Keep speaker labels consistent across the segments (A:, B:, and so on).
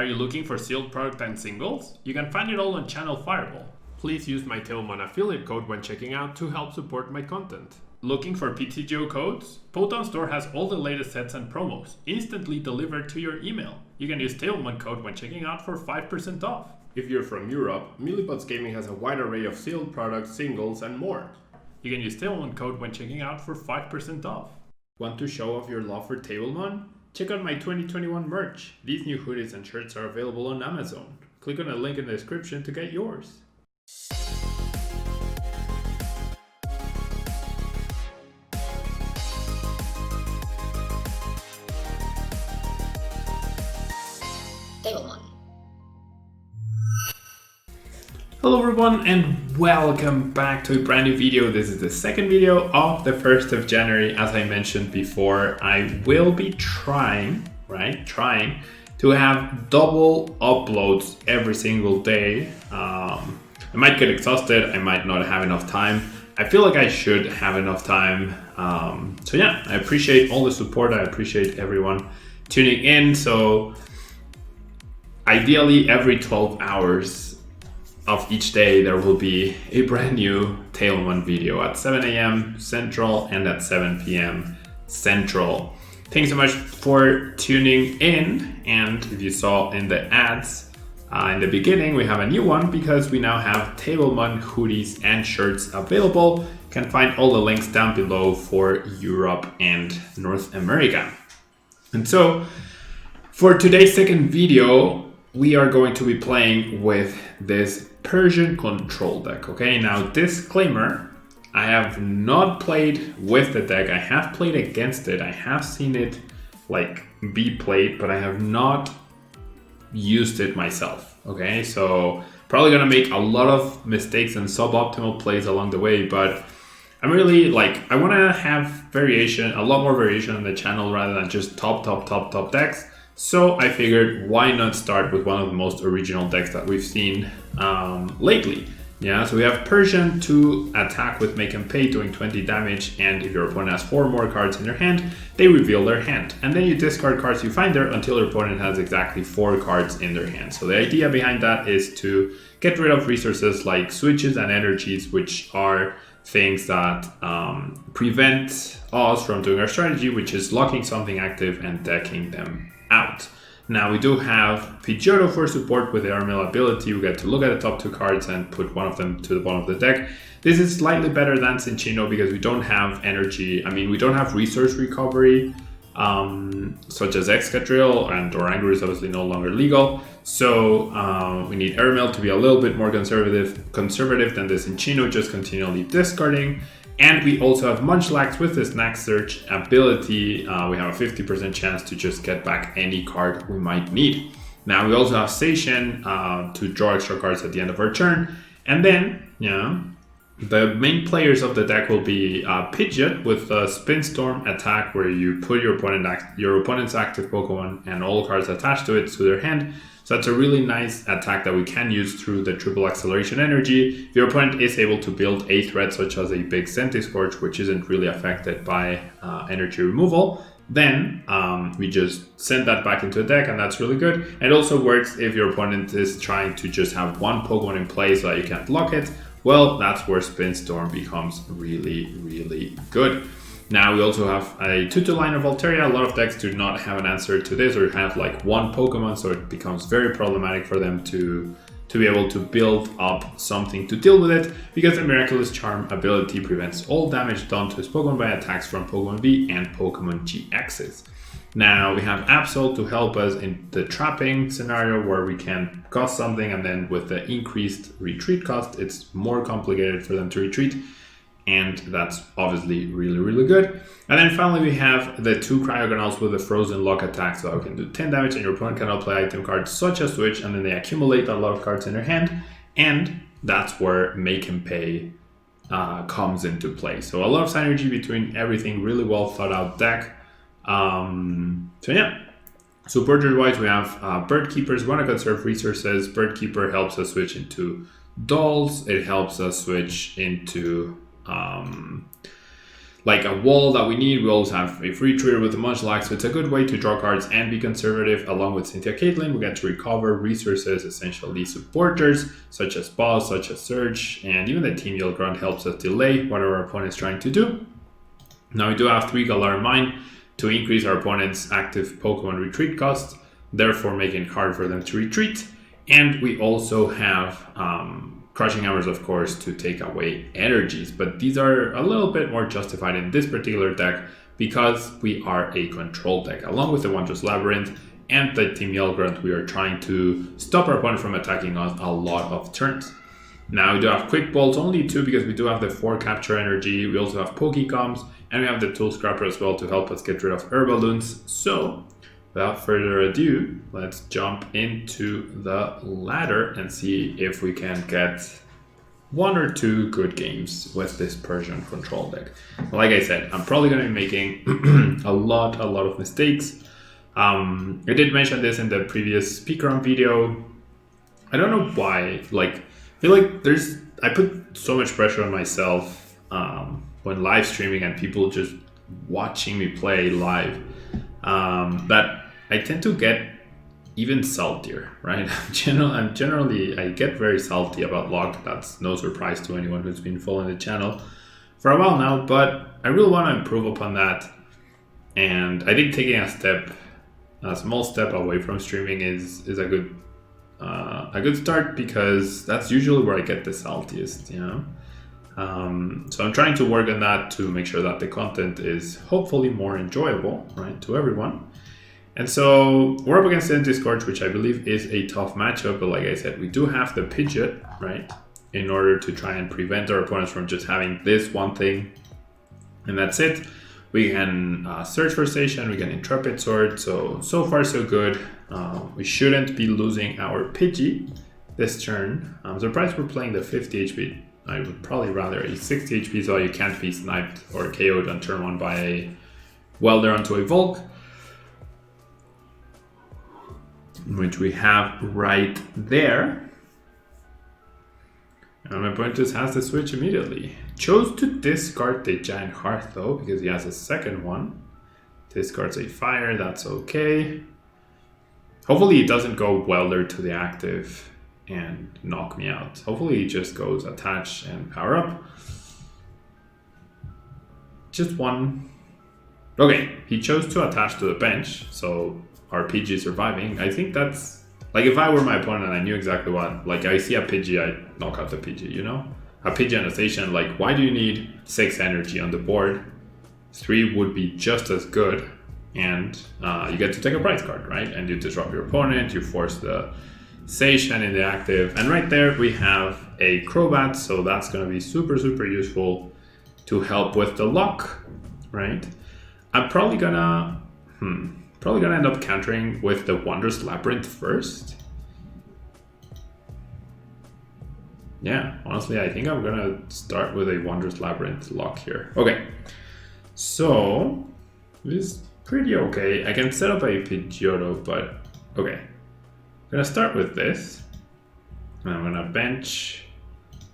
A: Are you looking for sealed product and singles? You can find it all on Channel Fireball. Please use my Tailmon affiliate code when checking out to help support my content. Looking for PTGO codes? Potown Store has all the latest sets and promos, instantly delivered to your email. You can use Tailmon code when checking out for 5% off. If you're from Europe, Millipots Gaming has a wide array of sealed products, singles, and more. You can use Tailmon code when checking out for 5% off. Want to show off your love for Tailmon? Check out my 2021 merch. These new hoodies and shirts are available on Amazon. Click on the link in the description to get yours. Hello everyone and welcome back to a brand new video. This is the second video of the 1st of January. As I mentioned before, I will be trying to have double uploads every single day. I might get exhausted, I might not have enough time. I feel like I should have enough time. So yeah, I appreciate all the support. I appreciate everyone tuning in. So ideally every 12 hours of each day there will be a brand new Tailmon video at 7 a.m. Central and at 7 p.m. Central. Thanks so much for tuning in, and if you saw in the ads in the beginning, we have a new one because we now have Tailmon hoodies and shirts available. You can find all the links down below for Europe and North America. And so for today's second video, we are going to be playing with this Persian control deck. Okay, now disclaimer, I have not played with the deck. I have played against it. I have seen it like be played, but I have not used it myself. Okay, so probably gonna make a lot of mistakes and suboptimal plays along the way, but I'm really I want to have variation, a lot more variation on the channel rather than just top decks. So I figured, why not start with one of the most original decks that we've seen lately. Yeah, so we have Persian to attack with Make and Pay, doing 20 damage, and if your opponent has 4 more cards in their hand, they reveal their hand. And then you discard cards you find there until your opponent has exactly 4 cards in their hand. So the idea behind that is to get rid of resources like switches and energies, which are things that prevent us from doing our strategy, which is locking something active and decking them out. Now we do have Pidgeotto for support with the Armil ability. We get to look at the top 2 cards and put one of them to the bottom of the deck. This is slightly better than Cinchino because we don't have energy. I mean, we don't have resource recovery, such as Excadrill, and Dorango is obviously no longer legal. So we need Armil to be a little bit more conservative than the Cinchino, just continually discarding. And we also have Munchlax with the Snack Search ability. We have a 50% chance to just get back any card we might need. Now we also have Zacian to draw extra cards at the end of our turn. And then, the main players of the deck will be Pidgeot with a Spin Storm attack, where you put your opponent's active Pokemon and all cards attached to it to their hand. So that's a really nice attack that we can use through the triple acceleration energy. If your opponent is able to build a threat such as a big Centiskorch, which isn't really affected by energy removal, then we just send that back into the deck, and that's really good. And it also works if your opponent is trying to just have one Pokemon in play so that you can't block it. Well, that's where Spin Storm becomes really, really good. Now we also have a 2-2 line of Altaria. A lot of decks do not have an answer to this, or have like one Pokemon, so it becomes very problematic for them to be able to build up something to deal with it, because the Miraculous Charm ability prevents all damage done to his Pokemon by attacks from Pokemon V and Pokemon GXs. Now we have Absol to help us in the trapping scenario, where we can cost something, and then with the increased retreat cost, it's more complicated for them to retreat. And that's obviously really, really good. And then finally we have the 2 Cryogonals with a Frozen Lock attack, so I can do 10 damage, and your opponent cannot play item cards such as Switch, and then they accumulate a lot of cards in their hand, and that's where Make and Pay comes into play. So a lot of synergy between everything, really well thought out deck. So yeah, supporter wise we have Bird Keepers. Want to conserve resources. Bird Keeper helps us switch into Dolls. It helps us switch into like a wall that we need. We also have a free trader with the Munchlax, so it's a good way to draw cards and be conservative. Along with Cynthia Caitlin, we get to recover resources, essentially supporters, such as Boss, such as Surge, and even the Team Yield Grunt helps us delay what our opponent is trying to do. Now we do have 3 Galar Mine to increase our opponent's active Pokemon retreat cost, therefore making it hard for them to retreat. And we also have Crushing Hammers, of course, to take away energies, but these are a little bit more justified in this particular deck because we are a control deck. Along with the Wondrous Labyrinth and the Team Yell Grunt, we are trying to stop our opponent from attacking us a lot of turns. Now we do have Quick Bolts, only 2 because we do have the 4 Capture Energy. We also have Pokecoms, and we have the Tool Scrapper as well to help us get rid of Herballoons. So without further ado, let's jump into the ladder and see if we can get 1 or 2 good games with this Persian control deck. Like I said, I'm probably going to be making a lot of mistakes. I did mention this in the previous speakerun video. I don't know why, like, I feel like I put so much pressure on myself when live streaming and people just watching me play live, that I tend to get even saltier, right? Generally, I get very salty about Lock. That's no surprise to anyone who's been following the channel for a while now, but I really want to improve upon that. And I think taking a small step away from streaming is a good start, because that's usually where I get the saltiest, you know? So I'm trying to work on that to make sure that the content is hopefully more enjoyable, right, to everyone. And so we're up against Centiskorch, which I believe is a tough matchup, but like I said, we do have the Pidgeot, right, in order to try and prevent our opponents from just having this one thing, and that's it. We can search for Zacian, we can Intrepid Sword, so far so good. We shouldn't be losing our Pidgey this turn. I'm surprised we're playing the 50 HP. I would probably rather a 60 HP so you can't be sniped or KO'd on turn 1 by a Welder onto a Volk, which we have right there. And my opponent just has to switch immediately. Chose to discard the Giant Hearth though, because he has a second one. Discards a Fire, that's okay. Hopefully he doesn't go Welder to the active and knock me out. Hopefully he just goes Attach and Power Up. Just one. Okay, he chose to attach to the bench, so our Pidgey surviving. I think that's, like, if I were my opponent and I knew exactly what, like, I see a Pidgey, I knock out the Pidgey, you know? A Pidgey and a Zacian, like, why do you need 6 energy on the board? 3 would be just as good, and you get to take a prize card, right? And you disrupt your opponent, you force the Zacian in the active, and right there we have a Crobat, so that's gonna be super useful to help with the lock, right? I'm probably gonna end up countering with the Wondrous Labyrinth first. Yeah, honestly, I think I'm gonna start with a Wondrous Labyrinth lock here. Okay, so this is pretty okay. I can set up a Pidgeotto, but okay. I'm gonna start with this, and I'm gonna bench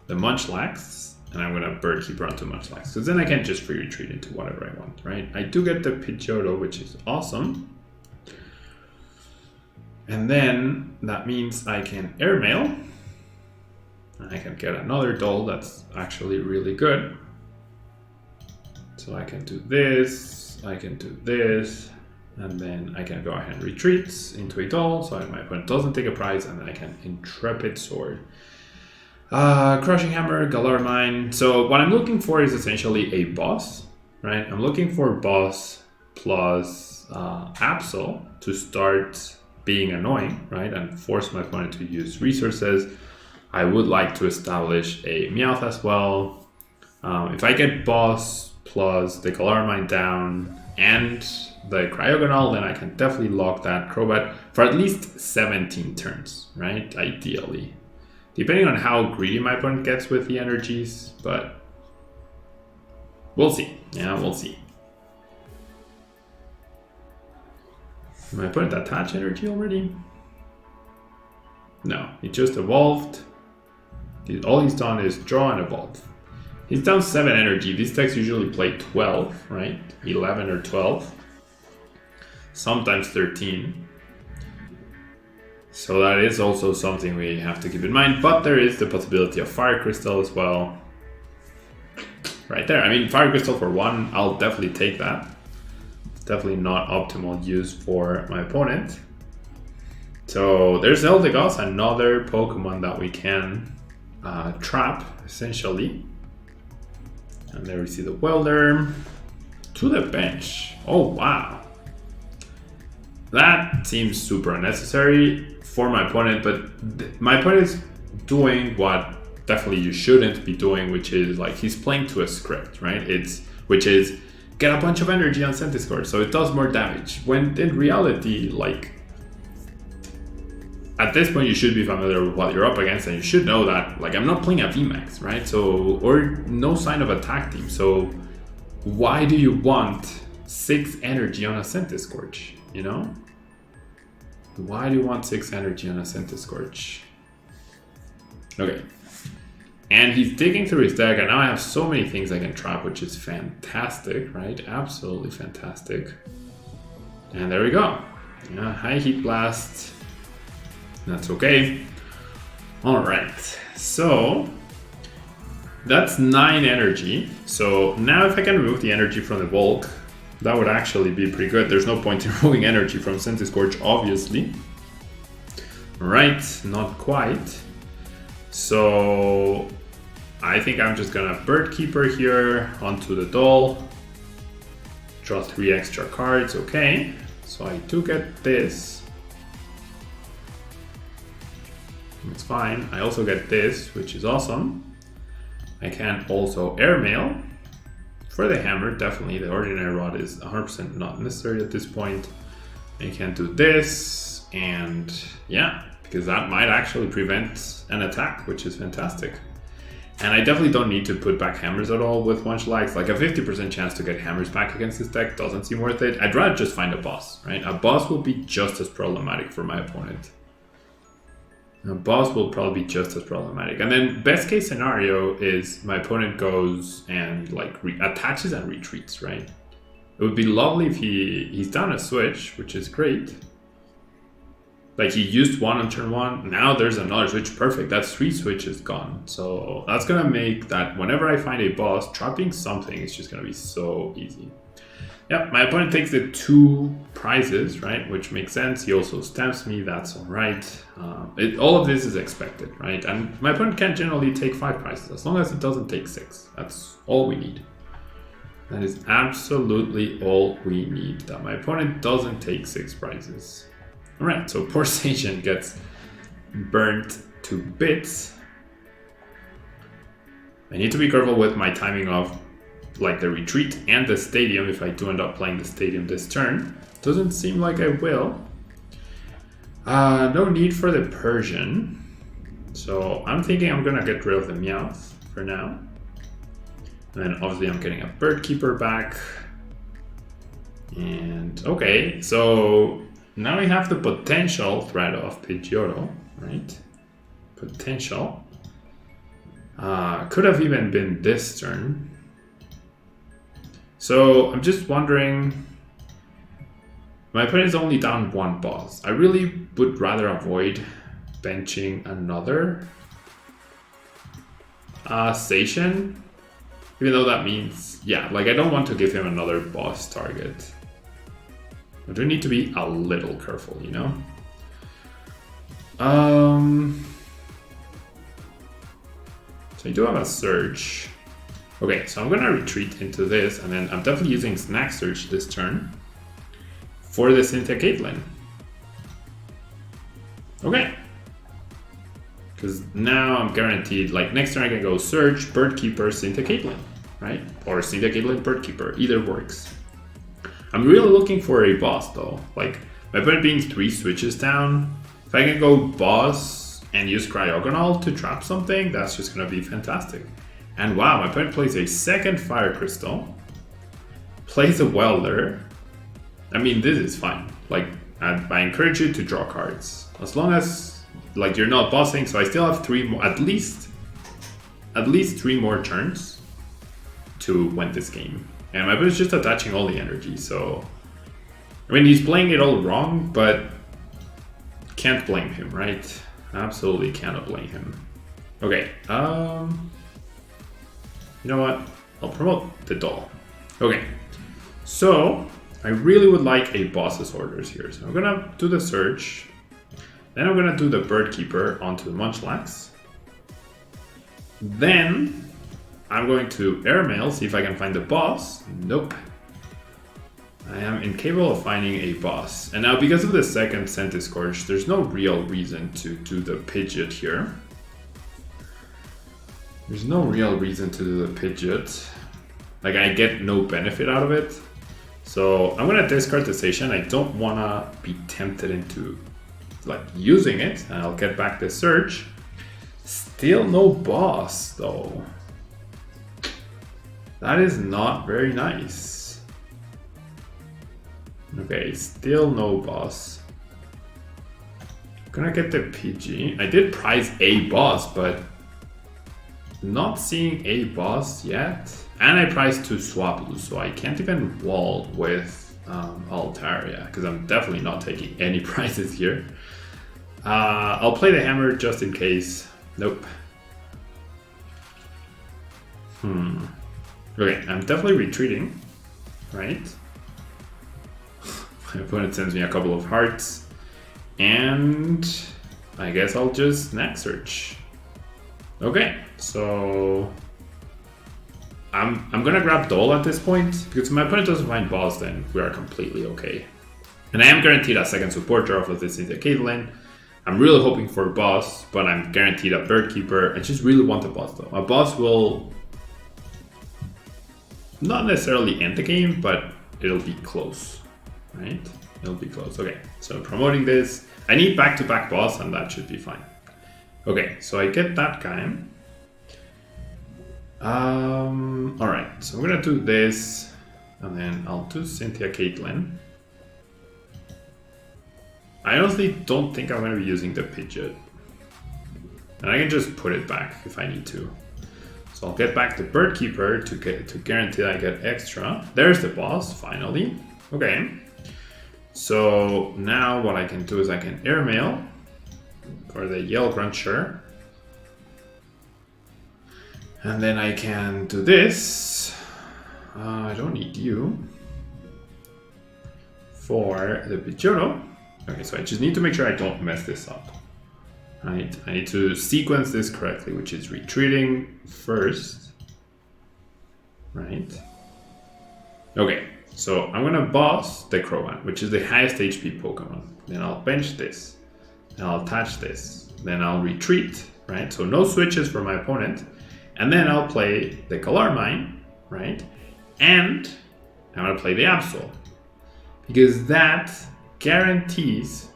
A: the Munchlax, and I'm gonna Bird Keeper onto Munchlax, because then I can just free retreat into whatever I want, right? I do get the Pidgeotto, which is awesome. And then that means I can Airmail. I can get another doll that's actually really good. So I can do this, I can do this, and then I can go ahead and retreat into a doll, so my opponent doesn't take a prize, and then I can Intrepid Sword. Crushing Hammer, Galar Mine. So what I'm looking for is essentially a boss, right? I'm looking for boss plus Absol to start being annoying, right? And force my opponent to use resources. I would like to establish a Meowth as well. If I get boss plus the Galar Mine down and the Cryogonal, then I can definitely lock that Crobat for at least 17 turns, right? Ideally. Depending on how greedy my opponent gets with the energies, but we'll see. Yeah, we'll see. My opponent attach energy already? No, he just evolved. All he's done is draw and evolve. He's down 7 energy. These decks usually play 12, right? 11 or 12. Sometimes 13. So that is also something we have to keep in mind. But there is the possibility of Fire Crystal as well. Right there. I mean, Fire Crystal for 1, I'll definitely take that. It's definitely not optimal use for my opponent. So there's Eldegoss, another Pokemon that we can trap, essentially. And there we see the Welder to the bench. Oh, wow. That seems super unnecessary for my opponent, but my opponent is doing what definitely you shouldn't be doing, which is like he's playing to a script, right? Which is get a bunch of energy on Centiskorch, so it does more damage. When in reality, like at this point, you should be familiar with what you're up against, and you should know that, like, I'm not playing a VMAX, right? So, or no sign of attack team. So, why do you want 6 energy on a Centiskorch, you know? Why do you want 6 energy on a Centiskorch? Okay. And he's digging through his deck, and now I have so many things I can trap, which is fantastic, right? Absolutely fantastic. And there we go. Yeah, high Heat Blast. That's okay. All right, so that's 9 energy. So now if I can remove the energy from the bulk, that would actually be pretty good. There's no point in removing energy from Centiskorch, obviously. All right, not quite. So I think I'm just gonna Bird Keeper here onto the doll. Draw 3 extra cards, okay. So I do get this. It's fine. I also get this, which is awesome. I can also airmail for the hammer. Definitely the ordinary rod is 100% not necessary at this point. I can do this, and yeah, because that might actually prevent an attack, which is fantastic. And I definitely don't need to put back hammers at all with Munchlax. Like a 50% chance to get hammers back against this deck doesn't seem worth it. I'd rather just find a boss, right? A boss will be just as problematic for my opponent. A boss will probably be just as problematic. And then best case scenario is my opponent goes and like attaches and retreats, right? It would be lovely if he's down a switch, which is great. Like he used 1 on turn 1, now there's another switch, perfect. That's 3 switches gone. So that's gonna make that whenever I find a boss, trapping something is just gonna be so easy. Yep, my opponent takes the 2 prizes, right? Which makes sense. He also stamps me, that's all right. All of this is expected, right? And my opponent can generally take 5 prizes, as long as it doesn't take 6. That's all we need. That is absolutely all we need, that my opponent doesn't take 6 prizes. All right, so poor Zacian gets burnt to bits. I need to be careful with my timing of like the retreat and the stadium if I do end up playing the stadium this turn. Doesn't seem like I will. No need for the Persian. So I'm thinking I'm gonna get rid of the Meowth for now. And then obviously I'm getting a Bird Keeper back. And okay, so now we have the potential threat of Pidgeotto, right? Potential. Could have even been this turn. So I'm just wondering, my opponent is only down 1 boss. I really would rather avoid benching another Zacian, even though that means, yeah, like I don't want to give him another boss target. I do need to be a little careful, you know? So I do have a Surge. Okay, so I'm gonna retreat into this, and then I'm definitely using Snack Surge this turn for the Cynthia Caitlin. Okay. Because now I'm guaranteed, like next turn I can go Surge, Bird Keeper, Cynthia Caitlin, right? Or Cynthia Caitlin, Bird Keeper, either works. I'm really looking for a boss though. Like my opponent being 3 switches down, if I can go boss and use Cryogonal to trap something, that's just gonna be fantastic. And wow, my opponent plays a 2nd Fire Crystal, plays a Welder. I mean, this is fine. Like, I encourage you to draw cards. As long as, like, you're not bossing, so I still have 3 more, at least 3 more turns to win this game. And my opponent's just attaching all the energy, so... I mean, he's playing it all wrong, but can't blame him, right? Absolutely cannot blame him. Okay, you know what? I'll promote the doll. Okay, so I really would like a boss's orders here. So I'm gonna do the search. Then I'm gonna do the bird keeper onto the Munchlax. Then I'm going to airmail, see if I can find the boss. Nope. I am incapable of finding a boss. And now because of the second Centiskorch, there's no real reason to do the Pidgeot here. There's no real reason to do the Pidgeot. Like, I get no benefit out of it. So I'm gonna discard the Zacian. I don't wanna be tempted into like using it. And I'll get back the search. Still no boss though. That is not very nice. Okay, still no boss. Gonna get the Pidgey. I did prize a boss, but not seeing a boss yet. And I priced 2 Swablu, so I can't even wall with Altaria, because I'm definitely not taking any prizes here. I'll play the hammer just in case. Nope. Okay, I'm definitely retreating, right? My opponent sends me a couple of hearts, and I guess I'll just next search. Okay, so I'm gonna grab Dole at this point, because if my opponent doesn't find boss, then we are completely okay. And I am guaranteed a second supporter off of this Cynthia Caitlin. I'm really hoping for a boss, but I'm guaranteed a bird keeper. I just really want a boss though. A boss will not necessarily end the game, but it'll be close, right? It'll be close. Okay, so promoting this. I need back-to-back boss, and that should be fine. Okay, so I get that guy. Alright, so I'm gonna do this, and then I'll do Cynthia Caitlin. I honestly don't think I'm gonna be using the Pidgeot. And I can just put it back if I need to. So I'll get back the bird keeper to guarantee I get extra. There's the boss, finally. Okay. So now what I can do is I can airmail for the Yell Gruncher. And then I can do this. I don't need you. For the Pidgeotto. Okay, so I just need to make sure I don't mess this up. Right, I need to sequence this correctly, which is retreating first. Right. Okay, so I'm gonna boss the Cryogonal, which is the highest HP Pokemon. Then I'll bench this. Then I'll attach this. Then I'll retreat, right? So no switches for my opponent. And then I'll play the Galarmine, right? And I'm gonna play the Absol. Because that guarantees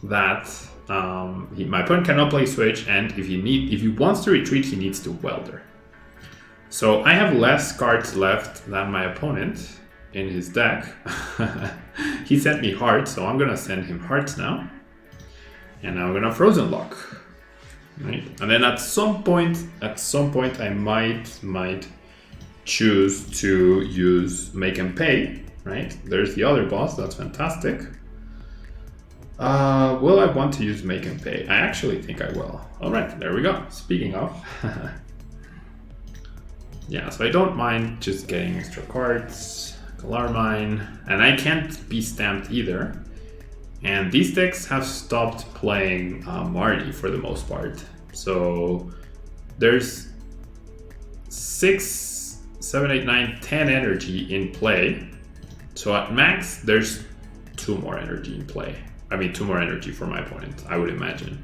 A: that my opponent cannot play switch, and if he wants to retreat, he needs to welder. So I have less cards left than my opponent in his deck. He sent me hearts, so I'm gonna send him hearts now. And I'm gonna frozen lock. Right? And then at some point I might choose to use make and pay. Right? There's the other boss, that's fantastic. Will I want to use make and pay? I actually think I will. Alright, there we go. Speaking of. Yeah, so I don't mind just getting extra cards. Galarmine. And I can't be stamped either. And these decks have stopped playing Marty for the most part. So there's 6, 7, 8, 9, 10 energy in play. So at max, there's 2 more energy in play. I mean, 2 more energy for my opponent, I would imagine.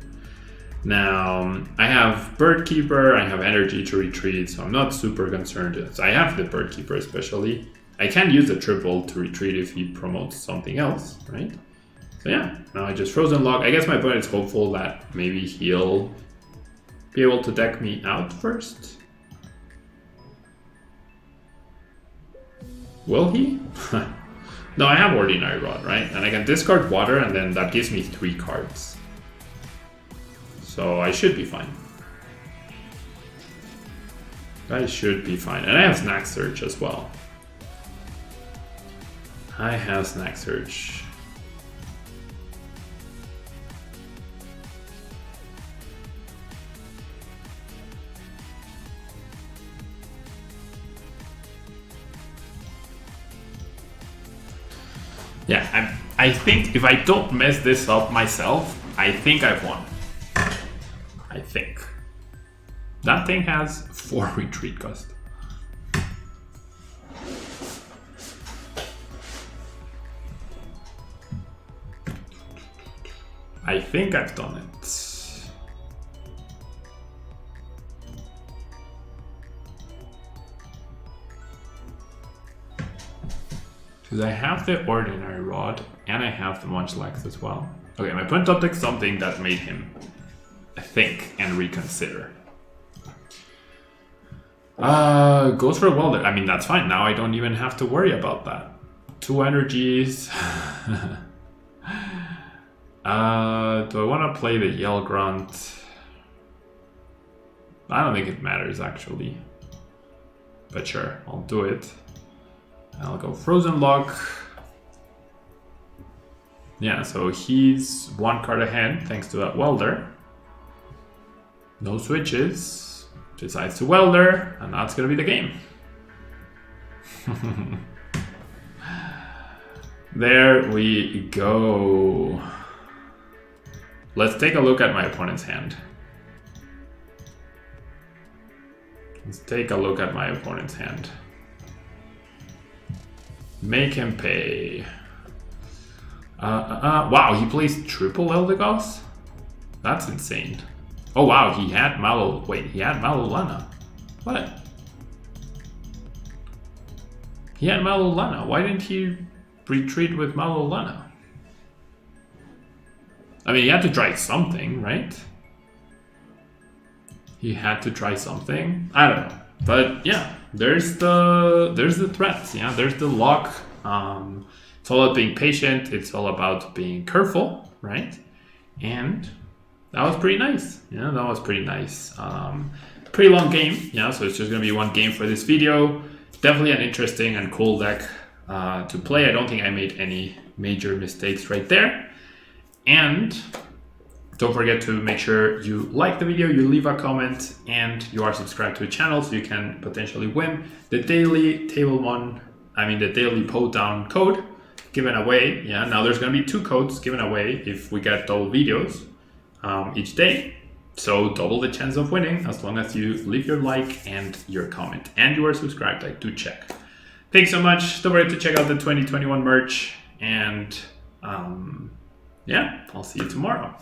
A: Now, I have Bird Keeper, I have energy to retreat, so I'm not super concerned. So I have the Bird Keeper especially. I can use the triple to retreat if he promotes something else, right? So yeah, now I just frozen lock. I guess my opponent's hopeful that maybe he'll be able to deck me out first. Will he? No, I have Ordinary Rod, right? And I can discard water, and then that gives me 3 cards. So I should be fine. I should be fine. And I have Snack Search as well. I have Snack Search. Yeah, I think if I don't mess this up myself, I think I've won. I think. That thing has 4 retreat cost. I think I've done it. Because I have the Ordinary Rod and I have the Munchlax as well. Okay, my opponent opted something that made him think and reconsider. Goes for a welder. I mean, that's fine. Now I don't even have to worry about that. 2 energies. Do I want to play the Yell Grunt? I don't think it matters actually. But sure, I'll do it. I'll go Frozen Lock. Yeah, so he's 1 card ahead thanks to that welder. No switches. Decides to welder, and that's gonna be the game. There we go. Let's take a look at my opponent's hand. Let's take a look at my opponent's hand. Make him pay. Wow, he plays triple Eldegoss? That's insane. Oh wow, he had he had Malolana. What? He had Malolana. Why didn't he retreat with Malolana? I mean, he had to try something, right? He had to try something. I don't know. But yeah, there's the threats. Yeah, there's the lock. It's all about being patient. It's all about being careful, right? And that was pretty nice. Yeah, that was pretty nice. Pretty long game. Yeah, so it's just gonna be 1 game for this video. Definitely an interesting and cool deck to play. I don't think I made any major mistakes right there. And don't forget to make sure you like the video, you leave a comment, and you are subscribed to the channel so you can potentially win the daily the daily Poe Down code given away. Yeah, now there's gonna be 2 codes given away if we get double videos each day. So double the chance of winning as long as you leave your like and your comment. And you are subscribed, I do check. Thanks so much. Don't forget to check out the 2021 merch. And yeah, I'll see you tomorrow.